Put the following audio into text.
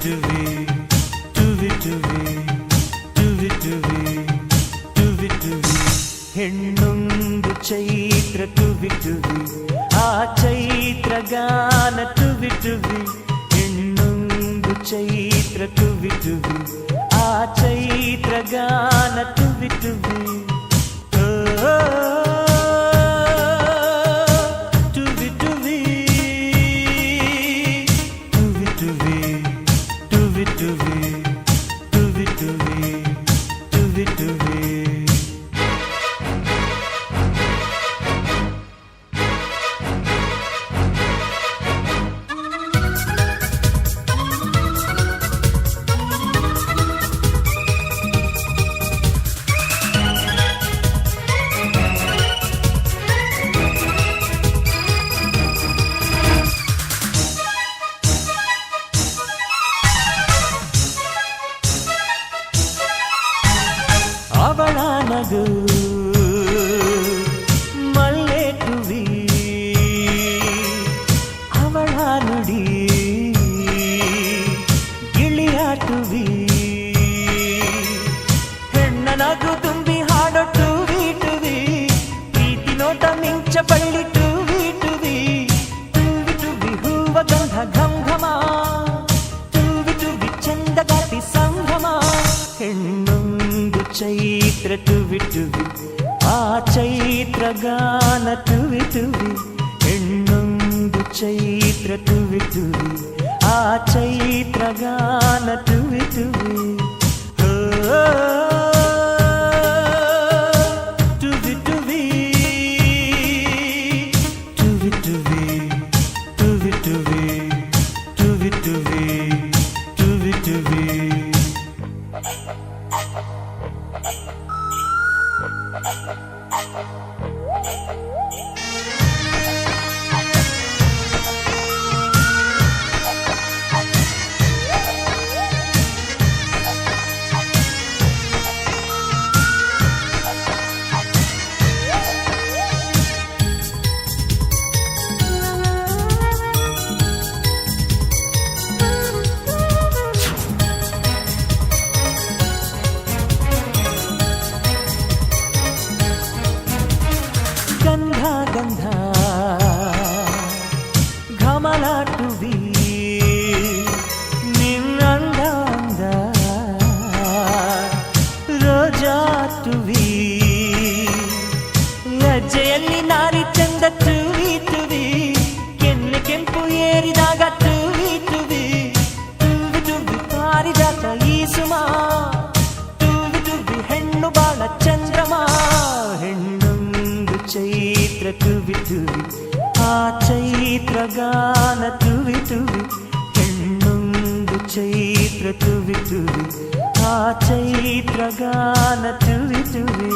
ಟುವಿ ಟುವಿ ಟುವಿ ಟುವಿ ಟುವಿ ಟುವಿ ಟುವಿ ಹೆಣ್ಣೊಂದು ಚೈತ್ರ ಟುವಿ ಟುವಿ ಆ ಚೈತ್ರ ಗಾನ ಟುವಿ ಟುವಿ ಹೆಣ್ಣೊಂದು ಚೈತ್ರ ಟುವಿ ಟುವಿ ಆ ಚೈತ್ರ ಗಾನ ಟುವಿ ಟುವಿ ಟುವಿ ಟುವಿ ಟುವಿ ಟುವಿ ಟುವಿ ಟುವಿ ಟುವಿ ಟುವಿ ಟುವಿ ಟುವಿ ಅವಳ ನಗು ಮಲ್ಲೆ ಟುವಿ ಅವಳ ನುಡಿ ಗಿಳಿಯ ಟುವಿ ಹೆಣ್ಣ ನಗು ತುಂಬಿ ಹಾಡೋ ಟುವಿ ಟುವಿ ಪ್ರೀತಿ ನೋಟ ಮಿಂಚ ಬಳ್ಳಿ ಟುವಿ ಟುವಿ ಟುವಿ ಟುವಿ ಹೂವ ಗಂಧ ಘಮ ಘಮ ಟುವಿ ಟುವಿ ಚಂದಗಾತಿ ಸಂಭ್ರಮ ಹೆಣ್ಣೊಂದು ಚೈತ್ರ ಟುವಿ ಟುವಿ ಆ ಚೈತ್ರ ಗಾನ ಟುವಿ ಟುವಿ ಹೆಣ್ಣೊಂದು ಚೈತ್ರ ಟುವಿ ಟುವಿ ಆ ಚೈತ್ರ ಗಾನ ಟುವಿ ಟುವಿ ಟುವಿ ಟುವಿ ಟುವಿ ಟುವಿ ಟುವಿ ಟುವಿ ಟುವಿ ಟುವಿ ಟುವಿ ಟುವಿ ಗಂಧ ಗಂಧ ಘಮಲ ಟುವಿ ನಿನ್ನಂದ ಅಂದ ರೋಜಾ ಟುವಿ ಲಜ್ಜೆಯಲ್ಲಿ ನಾರಿ ಚಂದ ಟುವಿ ಟುವಿ ಕೆನ್ನೆ ಕೆಂಪು ಏರಿದಾಗ ಟುವಿ ಟುವಿ ಟುವಿ ಟುವಿ ಪಾರಿಜಾತ ಈ ಸುಮ ಟುವಿ ಟುವಿ ಹೆಣ್ಣು ಬಾಳ ಚಂದ್ರಮ ಚೈತ್ರ ಟುವಿ ಟುವಿ ಆ ಚೈತ್ರ ಗಾನ ಟುವಿ ಟುವಿ ಹೆಣ್ಣೊಂದು ಚೈತ್ರ ಟುವಿ ಟುವಿ ಆ ಚೈತ್ರ ಗಾನ ಟುವಿ ಟುವಿ